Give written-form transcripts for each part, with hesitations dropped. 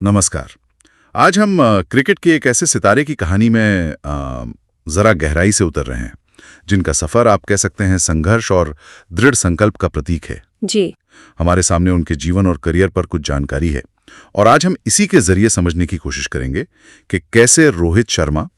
नमस्कार। आज हम क्रिकेट के एक ऐसे सितारे की कहानी में जरा गहराई से उतर रहे हैं, जिनका सफर आप कह सकते हैं संघर्ष और दृढ़ संकल्प का प्रतीक है। जी। हमारे सामने उनके जीवन और करियर पर कुछ जानकारी है और आज हम इसी के जरिए समझने की कोशिश करेंगे कि कैसे रोहित शर्मा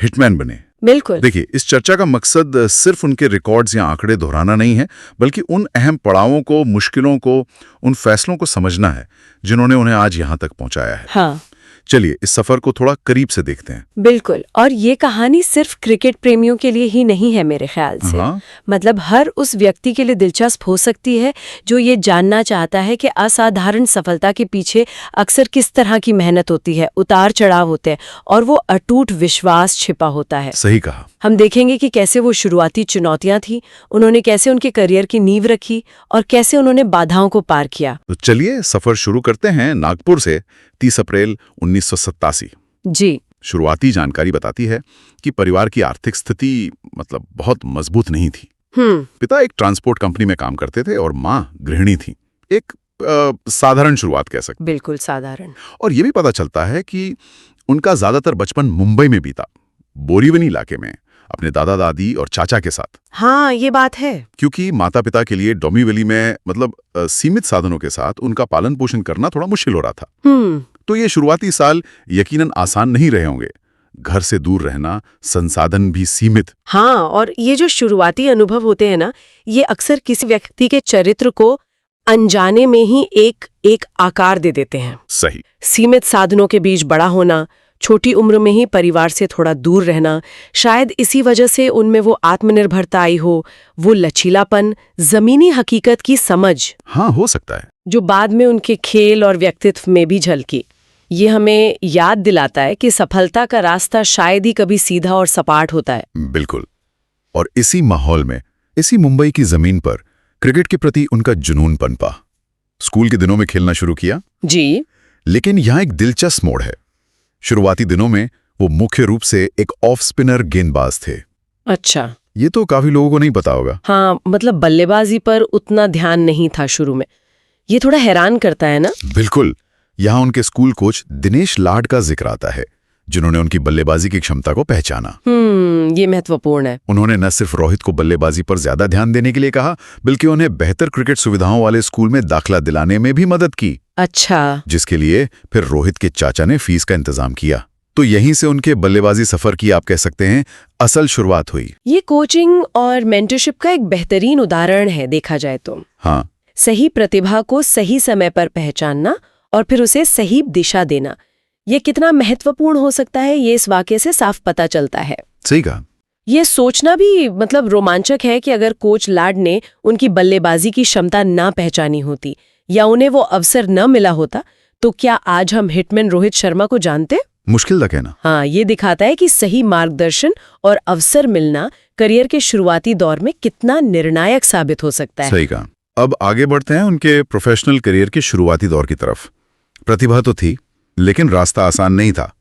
हिटमैन बने। बिल्कुल। देखिए, इस चर्चा का मकसद सिर्फ उनके रिकॉर्ड्स या आंकड़े दोहराना नहीं है, बल्कि उन अहम पड़ावों को, मुश्किलों को, उन फैसलों को समझना है जिन्होंने उन्हें आज यहां तक पहुंचाया है। हाँ। चलिए इस सफर को थोड़ा करीब से देखते हैं। बिल्कुल। और ये कहानी सिर्फ क्रिकेट प्रेमियों के लिए ही नहीं है मेरे ख्याल से। हाँ। मतलब हर उस व्यक्ति के लिए दिलचस्प हो सकती है जो ये जानना चाहता है कि असाधारण सफलता के पीछे अक्सर किस तरह की मेहनत होती है, उतार चढ़ाव होते हैं और वो अटूट विश्वास छिपा होता है। सही कहा। हम देखेंगे कि कैसे वो शुरुआती चुनौतियां थी, उन्होंने कैसे उनके करियर की नींव रखी और कैसे उन्होंने बाधाओं को पार किया। तो चलिए सफर शुरू करते हैं नागपुर से। 30 अप्रैल 1987। जी। शुरुआती जानकारी बताती है कि परिवार की आर्थिक स्थिति मतलब बहुत मजबूत नहीं थी। पिता एक ट्रांसपोर्ट कंपनी में काम करते थे और माँ गृहिणी थी। एक साधारण शुरुआत कह सकते। बिल्कुल साधारण। और ये भी पता चलता है कि उनका ज्यादातर बचपन मुंबई में बीता, बोरीवली इलाके में, अपने दादा दादी और चाचा के साथ। हाँ, ये बात है। क्योंकि माता पिता के लिए डोंबिवली में मतलब सीमित साधनों के साथ उनका पालन पोषण करना थोड़ा मुश्किल हो रहा था। तो ये शुरुआती साल यकीनन आसान नहीं रहे होंगे। घर से दूर रहना, संसाधन भी सीमित। हाँ, और ये जो शुरुआती अनुभव होते हैं ना, ये अक्सर किसी व्यक्ति के चरित्र को अनजाने में ही एक आकार दे देते हैं। सही। सीमित साधनों के बीच बड़ा होना, छोटी उम्र में ही परिवार से थोड़ा दूर रहना, शायद इसी वजह से उनमें वो आत्मनिर्भरता आई हो, वो लचीलापन, जमीनी हकीकत की समझ। हाँ, हो सकता है। जो बाद में उनके खेल और व्यक्तित्व में भी झलकी। ये हमें याद दिलाता है कि सफलता का रास्ता शायद ही कभी सीधा और सपाट होता है। बिल्कुल। और इसी माहौल में, इसी मुंबई की जमीन पर क्रिकेट के प्रति उनका जुनून पनपा। स्कूल के दिनों में खेलना शुरू किया। जी। लेकिन यहाँ एक दिलचस्प मोड़ है। शुरुआती दिनों में वो मुख्य रूप से एक ऑफ स्पिनर गेंदबाज थे। अच्छा। ये तो काफी लोगों को नहीं पता होगा। हाँ, मतलब बल्लेबाजी पर उतना ध्यान नहीं था शुरू में। ये थोड़ा हैरान करता है ना। बिल्कुल। यहाँ उनके स्कूल कोच दिनेश लाड का जिक्र आता है, जिन्होंने उनकी बल्लेबाजी की क्षमता को पहचाना। ये महत्वपूर्ण है। उन्होंने न सिर्फ रोहित को बल्लेबाजी पर ज्यादा ध्यान देने के लिए कहा, बल्कि उन्हें बेहतर क्रिकेट सुविधाओं वाले स्कूल में दाखिला दिलाने में भी मदद की। अच्छा। जिसके लिए फिर रोहित के चाचा ने फीस का इंतजाम किया। तो यहीं से उनके बल्लेबाजी सफर की आप कह सकते हैं असल शुरुआत हुई। ये कोचिंग और मेंटरशिप का एक बेहतरीन उदाहरण है देखा जाए तो। हाँ। सही प्रतिभा को सही समय पर पहचानना और फिर उसे सही दिशा देना, ये कितना महत्वपूर्ण हो सकता है, ये इस वाकये से साफ पता चलता है। सही कहा। ये सोचना भी मतलब रोमांचक है कि अगर कोच लाड ने उनकी बल्लेबाजी की क्षमता ना पहचानी होती या उन्हें वो अवसर न मिला होता, तो क्या आज हम हिटमैन रोहित शर्मा को जानते? मुश्किल तक है ना। हाँ, ये दिखाता है कि सही मार्गदर्शन और अवसर मिलना करियर के शुरुआती दौर में कितना निर्णायक साबित हो सकता है। सही कहा। अब आगे बढ़ते हैं उनके प्रोफेशनल करियर के शुरुआती दौर की तरफ। प्रतिभा तो थी, लेकिन रास्ता आसान नहीं था।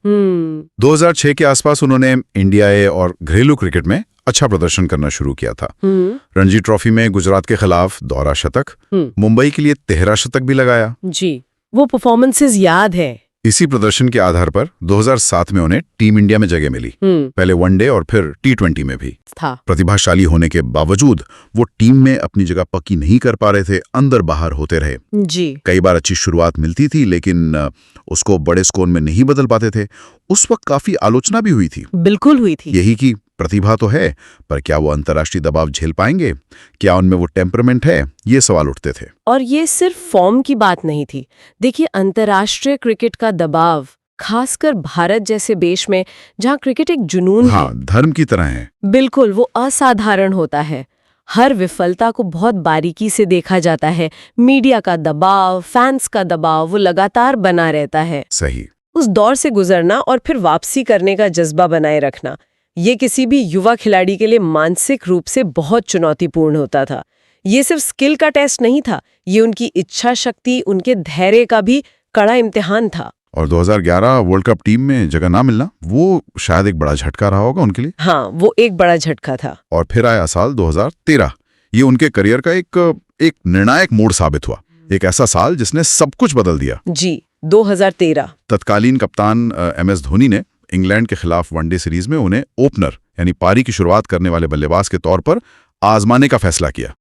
2006 के आसपास उन्होंने इंडिया ए और घरेलू क्रिकेट में अच्छा प्रदर्शन करना शुरू किया था। रणजी ट्रॉफी में गुजरात के खिलाफ दोहरा शतक, मुंबई के लिए 13 शतक भी लगाया। जी, वो परफॉर्मेंसेस याद है। इसी प्रदर्शन के आधार पर 2007 में उन्हें टीम इंडिया में जगह मिली, पहले वनडे और फिर T20 में भी था। प्रतिभाशाली होने के बावजूद वो टीम में अपनी जगह पक्की नहीं कर पा रहे थे, अंदर बाहर होते रहे। जी। कई बार अच्छी शुरुआत मिलती थी, लेकिन उसको बड़े स्कोर में नहीं बदल पाते थे। उस वक्त काफी आलोचना भी हुई थी। बिल्कुल हुई थी। यही कि प्रतिभा तो है, पर क्या वो अंतर्राष्ट्रीय दबाव झेल पाएंगे? क्या उनमें वो टेम्परामेंट है? ये सवाल उठते थे। और ये सिर्फ फॉर्म की बात नहीं थी। देखिए, अंतर्राष्ट्रीय क्रिकेट का दबाव, खासकर भारत जैसे देश में जहाँ क्रिकेट एक जुनून हाँ, धर्म की तरह है। बिल्कुल, वो असाधारण होता है। हर विफलता को बहुत बारीकी से देखा जाता है। मीडिया का दबाव, फैंस का दबाव, वो लगातार बना रहता है। सही। उस दौर से गुजरना और फिर वापसी करने का जज्बा बनाए रखना, ये किसी भी युवा खिलाड़ी के लिए मानसिक रूप से बहुत चुनौतीपूर्ण होता था। ये सिर्फ स्किल का टेस्ट नहीं था, ये उनकी इच्छा शक्ति, उनके धैर्य का भी कड़ा इम्तिहान था। और 2011 वर्ल्ड कप टीम में जगह ना मिलना, वो शायद एक बड़ा झटका रहा होगा उनके लिए। हाँ, वो एक बड़ा झटका था। और फिर आया साल 2013। ये उनके करियर का एक निर्णायक मोड़ साबित हुआ। एक ऐसा साल जिसने सब कुछ बदल दिया। जी। 2013। तत्कालीन कप्तान MS धोनी ने इंग्लैंड के खिलाफ वनडे सीरीज में उन्हें ओपनर यानी पारी की शुरुआत करने वाले बल्लेबाज के तौर पर आजमाने का फैसला किया।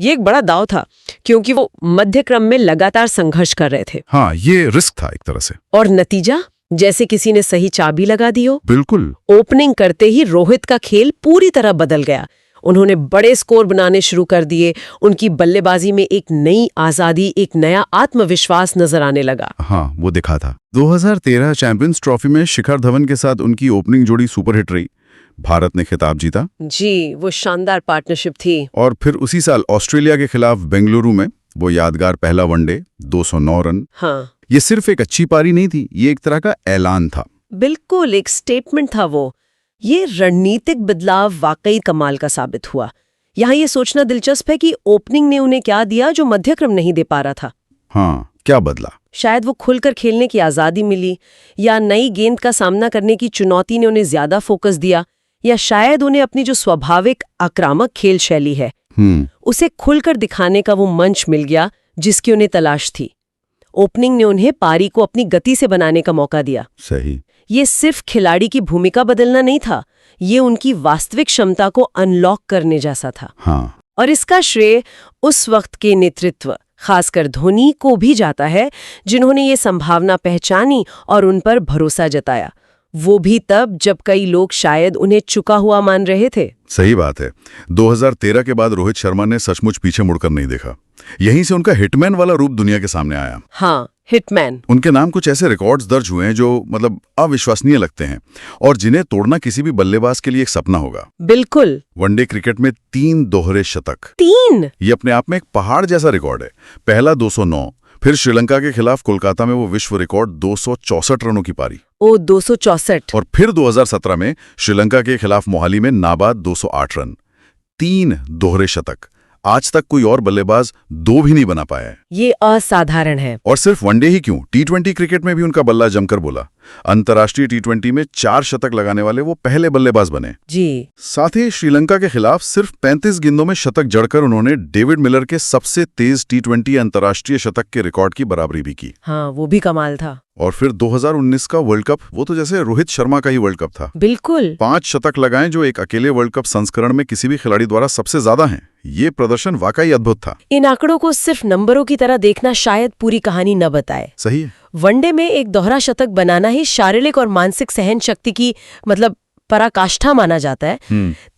ये एक बड़ा दाव था क्योंकि वो मध्य क्रम में लगातार संघर्ष कर रहे थे। हाँ, ये रिस्क था एक तरह से। और नतीजा, जैसे किसी ने सही चाबी लगा दी हो। बिल्कुल। ओपनिंग करते ही रोहित का खेल पूरी तरह बदल गया। उन्होंने बड़े स्कोर बनाने शुरू कर दिए। उनकी बल्लेबाजी में एक नई आजादी, एक नया आत्मविश्वास नजर आने लगा। हाँ, वो दिखा था। 2013 चैंपियंस ट्रॉफी में शिखर धवन के साथ उनकी ओपनिंग जोड़ी सुपरहिट रही। भारत ने खिताब जीता। जी, वो शानदार पार्टनरशिप थी। और फिर उसी साल ऑस्ट्रेलिया के खिलाफ बेंगलुरु में वो यादगार पहला वनडे, 209 रन। हाँ, ये सिर्फ एक अच्छी पारी नहीं थी, ये एक तरह का ऐलान था। बिल्कुल एक स्टेटमेंट था वो। ये रणनीतिक बदलाव वाकई कमाल का साबित हुआ। यहाँ ये सोचना दिलचस्प है कि ओपनिंग ने उन्हें क्या दिया जो मध्यक्रम नहीं दे पा रहा था। हाँ, क्या बदला? शायद वो खुलकर खेलने की आज़ादी मिली, या नई गेंद का सामना करने की चुनौती ने उन्हें ज्यादा फोकस दिया, या शायद उन्हें अपनी जो स्वाभाविक आक्रामक खेल शैली है उसे खुलकर दिखाने का वो मंच मिल गया जिसकी उन्हें तलाश थी। ओपनिंग ने उन्हें पारी को अपनी गति से बनाने का मौका दिया। सही। ये सिर्फ खिलाड़ी की भूमिका बदलना नहीं था, ये उनकी वास्तविक क्षमता को अनलॉक करने जैसा था। हाँ। और इसका श्रेय उस वक्त के नेतृत्व, खासकर धोनी को भी जाता है, जिन्होंने ये संभावना पहचानी और उन पर भरोसा जताया। वो भी तब जब कई लोग शायद उन्हें चुका हुआ मान रहे थे। सही बात है। 2013 के बाद रोहित शर्मा ने सचमुच पीछे मुड़कर नहीं देखा। यहीं से उनका हिटमैन वाला रूप दुनिया के सामने आया। हाँ, हिटमैन। उनके नाम कुछ ऐसे रिकॉर्ड्स दर्ज हुए हैं जो मतलब अविश्वसनीय लगते हैं और जिन्हें तोड़ना किसी भी बल्लेबाज के लिए एक सपना होगा। बिल्कुल। वनडे क्रिकेट में 3 दोहरे शतक। 3? ये अपने आप में एक पहाड़ जैसा रिकॉर्ड है। पहला 209, फिर श्रीलंका के खिलाफ कोलकाता में वो विश्व रिकॉर्ड 264 रनों की पारी। 264। और फिर 2017 में श्रीलंका के खिलाफ मोहाली में नाबाद 208 रन। 3 दोहरे शतक। आज तक कोई और बल्लेबाज 2 भी नहीं बना पाया है। ये असाधारण है। और सिर्फ वनडे ही क्यों, T20 क्रिकेट में भी उनका बल्ला जमकर बोला। अंतर्राष्ट्रीय T20 में 4 शतक लगाने वाले वो पहले बल्लेबाज बने। जी। साथ ही श्रीलंका के खिलाफ सिर्फ 35 गेंदों में शतक जड़कर उन्होंने डेविड मिलर के सबसे तेज T20 अंतर्राष्ट्रीय शतक के रिकॉर्ड की बराबरी भी की। हाँ, वो भी कमाल था। और फिर 2019 का वर्ल्ड कप, वो तो जैसे रोहित शर्मा का ही वर्ल्ड कप था। बिल्कुल। 5 शतक लगाएं जो एक अकेले वर्ल्ड कप संस्करण में किसी भी खिलाड़ी द्वारा सबसे ज्यादा हैं। ये प्रदर्शन वाकई अद्भुत था। इन आंकड़ों को सिर्फ नंबरों की तरह देखना शायद पूरी कहानी न बताए। सही है। वनडे में एक दोहरा शतक बनाना ही शारीरिक और मानसिक सहन शक्ति की पराकाष्ठा माना जाता है।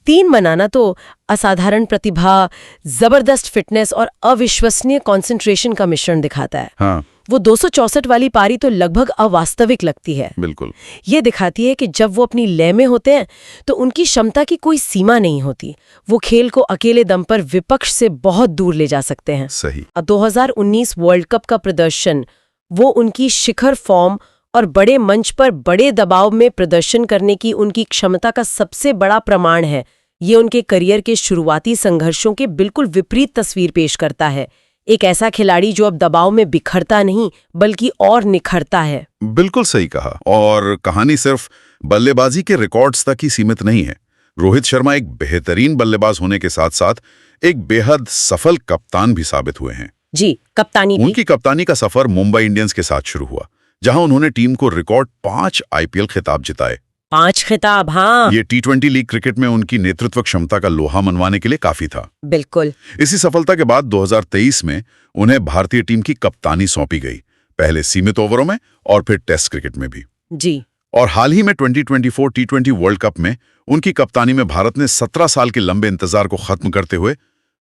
3 बनाना तो असाधारण प्रतिभा, जबरदस्त फिटनेस और अविश्वसनीय कंसंट्रेशन का मिश्रण दिखाता है। हाँ। वो 264 वाली पारी तो लगभग अवास्तविक लगती है। बिल्कुल। ये दिखाती है कि जब वो अपनी लय में होते हैं तो उनकी क्षमता की कोई सीमा नहीं होती। वो खेल को अकेले दम पर विपक्ष से बहुत दूर ले जा सकते हैं। सही। 2019 वर्ल्ड कप का प्रदर्शन, वो उनकी शिखर फॉर्म और बड़े मंच पर बड़े दबाव में प्रदर्शन करने की उनकी क्षमता का सबसे बड़ा प्रमाण है। ये उनके करियर के शुरुआती संघर्षों के बिल्कुल विपरीत तस्वीर पेश करता है। एक ऐसा खिलाड़ी जो अब दबाव में बिखरता नहीं बल्कि और निखरता है। बिल्कुल सही कहा। और कहानी सिर्फ बल्लेबाजी के रिकॉर्ड्स तक ही सीमित नहीं है। रोहित शर्मा एक बेहतरीन बल्लेबाज होने के साथ साथ एक बेहद सफल कप्तान भी साबित हुए हैं। जी, कप्तानी। उनकी कप्तानी का सफर मुंबई इंडियंस के साथ शुरू हुआ, जहां उन्होंने टीम को रिकॉर्ड 5 IPL खिताब जिताए। 5 खिताब, हाँ। ये T20 लीग क्रिकेट में उनकी नेतृत्व क्षमता का लोहा मनवाने के लिए काफी था। बिल्कुल। इसी सफलता के बाद 2023 में उन्हें भारतीय टीम की कप्तानी सौंपी गई, पहले सीमित ओवरों में और फिर टेस्ट क्रिकेट में भी। जी। और हाल ही में 2024 T20 वर्ल्ड कप में उनकी कप्तानी में भारत ने 17 साल के लंबे इंतजार को खत्म करते हुए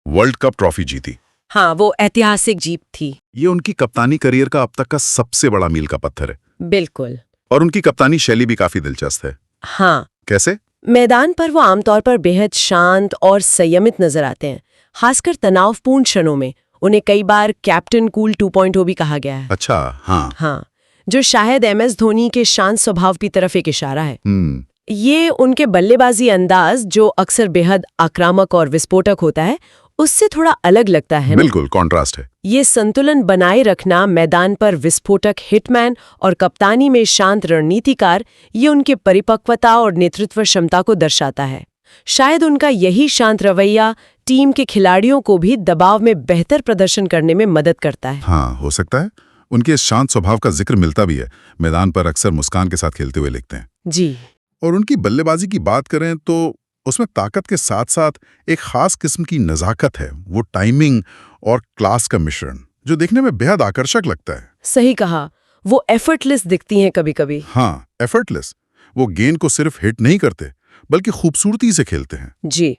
वर्ल्ड कप ट्रॉफी जीती। हाँ, वो ऐतिहासिक जीत थी। ये उनकी कप्तानी करियर का अब तक का सबसे बड़ा मील का पत्थर है। बिल्कुल। और उनकी कप्तानी शैली भी काफी दिलचस्प है। हाँ। कैसे? मैदान पर वो आमतौर पर बेहद शांत और संयमित नजर आते हैं, खासकर तनावपूर्ण क्षणों में। उन्हें कई बार कैप्टन कूल 2.0 भी कहा गया है। अच्छा। हाँ, जो शायद MS धोनी के शांत स्वभाव की तरफ एक इशारा है। ये उनके बल्लेबाजी अंदाज, जो अक्सर बेहद आक्रामक और विस्फोटक होता है, उससे थोड़ा अलग लगता है। बिल्कुल कॉन्ट्रास्ट है। ये संतुलन बनाए रखना, मैदान पर विस्फोटक हिटमैन और कप्तानी में शांत रणनीतिकार, ये उनके परिपक्वता और नेतृत्व क्षमता को दर्शाता है। शायद उनका यही शांत रवैया टीम के खिलाड़ियों को भी दबाव में बेहतर प्रदर्शन करने में मदद करता है। हाँ, हो सकता है। उनके इस शांत स्वभाव का जिक्र मिलता भी है। मैदान पर अक्सर मुस्कान के साथ खेलते हुए लिखते हैं। जी। और उनकी बल्लेबाजी की बात करें तो उसमें ताकत के साथ साथ एक खास किस्म की नजाकत है, वो टाइमिंग और क्लास का मिश्रण जो देखने में बेहद आकर्षक लगता है। सही कहा, वो एफर्टलेस दिखती हैं कभी-कभी। हाँ, एफर्टलेस। वो गेंद को सिर्फ हिट नहीं करते बल्कि खूबसूरती से खेलते हैं। जी।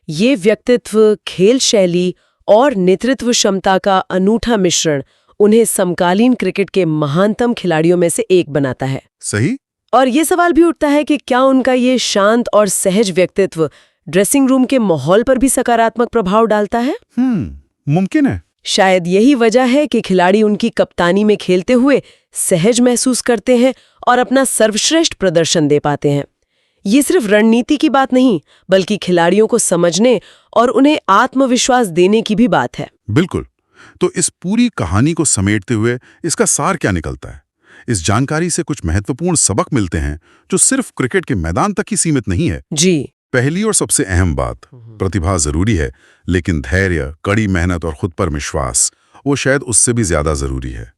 ये व्यक्तित्व, खेल शैली और नेतृत्व क्षमता का अनूठा मिश्रण उन्हें समकालीन क्रिकेट के महानतम खिलाड़ियों में से एक बनाता है। सही। और ये सवाल भी उठता है कि क्या उनका ये शांत और सहज व्यक्तित्व ड्रेसिंग रूम के माहौल पर भी सकारात्मक प्रभाव डालता है? मुमकिन है। शायद यही वजह है कि खिलाड़ी उनकी कप्तानी में खेलते हुए सहज महसूस करते हैं और अपना सर्वश्रेष्ठ प्रदर्शन दे पाते हैं। ये सिर्फ रणनीति की बात नहीं, बल्कि खिलाड़ियों को समझने और उन्हें आत्मविश्वास देने की भी बात है। बिल्कुल। तो इस पूरी कहानी को समेटते हुए इसका सार क्या निकलता है? इस जानकारी से कुछ महत्वपूर्ण सबक मिलते हैं जो सिर्फ क्रिकेट के मैदान तक ही सीमित नहीं है। जी। पहली और सबसे अहम बात, प्रतिभा जरूरी है, लेकिन धैर्य, कड़ी मेहनत और खुद पर विश्वास वो शायद उससे भी ज्यादा जरूरी है।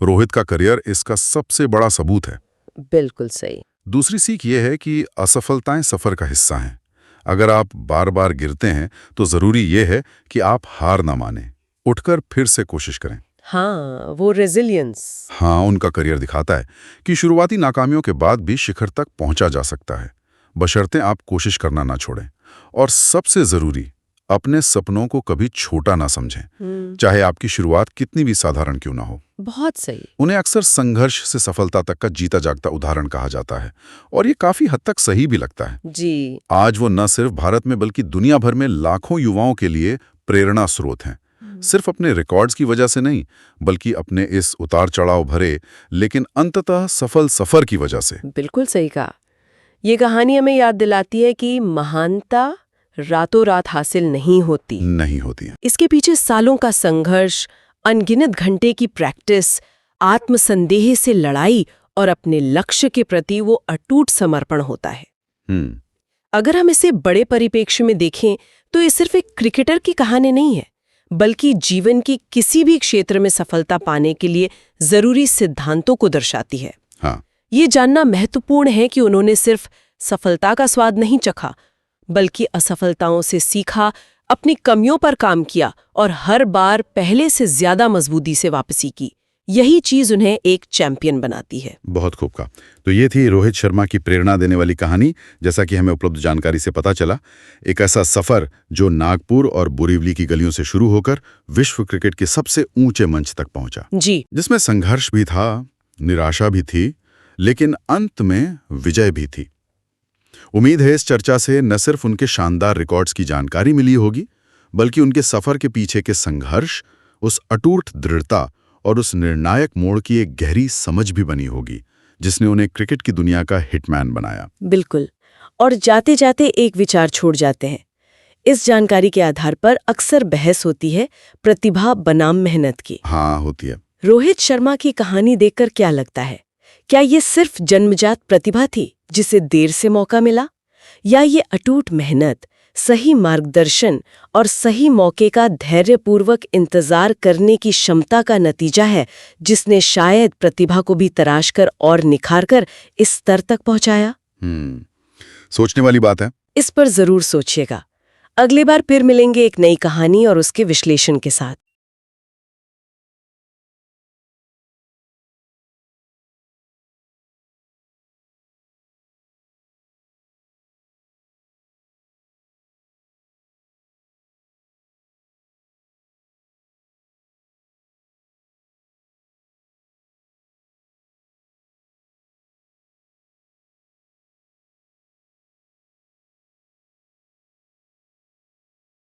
रोहित का करियर इसका सबसे बड़ा सबूत है। बिल्कुल सही। दूसरी सीख ये है कि असफलताएं सफर का हिस्सा हैं। अगर आप बार बार गिरते हैं तो जरूरी ये है कि आप हार ना माने, उठकर फिर से कोशिश करें। हाँ, वो रेजिलियंस। हाँ, उनका करियर दिखाता है कि शुरुआती नाकामियों के बाद भी शिखर तक पहुंचा जा सकता है, बशर्ते आप कोशिश करना ना छोड़ें। और सबसे जरूरी, अपने सपनों को कभी छोटा ना समझें, चाहे आपकी शुरुआत कितनी भी साधारण क्यों ना हो। बहुत सही। उन्हें अक्सर संघर्ष से सफलता तक का जीता जागता उदाहरण कहा जाता है और ये काफी हद तक सही भी लगता है। जी। आज वो न सिर्फ भारत में बल्कि दुनिया भर में लाखों युवाओं के लिए प्रेरणा स्रोत हैं। सिर्फ अपने रिकॉर्ड्स की वजह से नहीं, बल्कि अपने इस उतार चढ़ाव भरे लेकिन अंततः सफल सफर की वजह से। बिल्कुल सही कहा। ये कहानी हमें याद दिलाती है कि महानता रातों रात हासिल नहीं होती है। इसके पीछे सालों का संघर्ष, अनगिनत घंटे की प्रैक्टिस, आत्मसंदेह से लड़ाई और अपने लक्ष्य के प्रति वो अटूट समर्पण होता है। अगर हम इसे बड़े परिप्रेक्ष्य में देखें तो ये सिर्फ एक क्रिकेटर की कहानी नहीं है, बल्कि जीवन की किसी भी क्षेत्र में सफलता पाने के लिए जरूरी सिद्धांतों को दर्शाती है। हाँ। ये जानना महत्वपूर्ण है कि उन्होंने सिर्फ सफलता का स्वाद नहीं चखा, बल्कि असफलताओं से सीखा, अपनी कमियों पर काम किया और हर बार पहले से ज्यादा मजबूती से वापसी की। यही चीज उन्हें एक चैंपियन बनाती है। बहुत खूब कहा। तो ये थी रोहित शर्मा की प्रेरणा देने वाली कहानी। जैसा कि हमें उपलब्ध जानकारी से पता चला, एक ऐसा सफर जो नागपुर और बोरीवली की गलियों से शुरू होकर विश्व क्रिकेट के सबसे ऊंचे मंच तक पहुंचा, जी, जिसमें संघर्ष भी था, निराशा भी थी, लेकिन अंत में विजय भी थी। उम्मीद है इस चर्चा से न सिर्फ उनके शानदार रिकॉर्ड्स की जानकारी मिली होगी, बल्कि उनके सफर के पीछे के संघर्ष, उस अटूट दृढ़ता और उस निर्णायक मोड़ की एक गहरी समझ भी बनी होगी, जिसने उन्हें क्रिकेट की दुनिया का हिटमैन बनाया। बिल्कुल। और जाते जाते एक विचार छोड़ जाते हैं। इस जानकारी के आधार पर अक्सर बहस होती है प्रतिभा बनाम मेहनत की। हाँ, होती है। रोहित शर्मा की कहानी देखकर क्या लगता है? क्या ये सिर्फ जन्मजात प्रतिभा थी जिसे देर से मौका मिला, या ये अटूट मेहनत, सही मार्गदर्शन और सही मौके का धैर्यपूर्वक इंतजार करने की क्षमता का नतीजा है, जिसने शायद प्रतिभा को भी तराश कर और निखार कर इस स्तर तक पहुंचाया? सोचने वाली बात है। इस पर जरूर सोचिएगा। अगली बार फिर मिलेंगे एक नई कहानी और उसके विश्लेषण के साथ।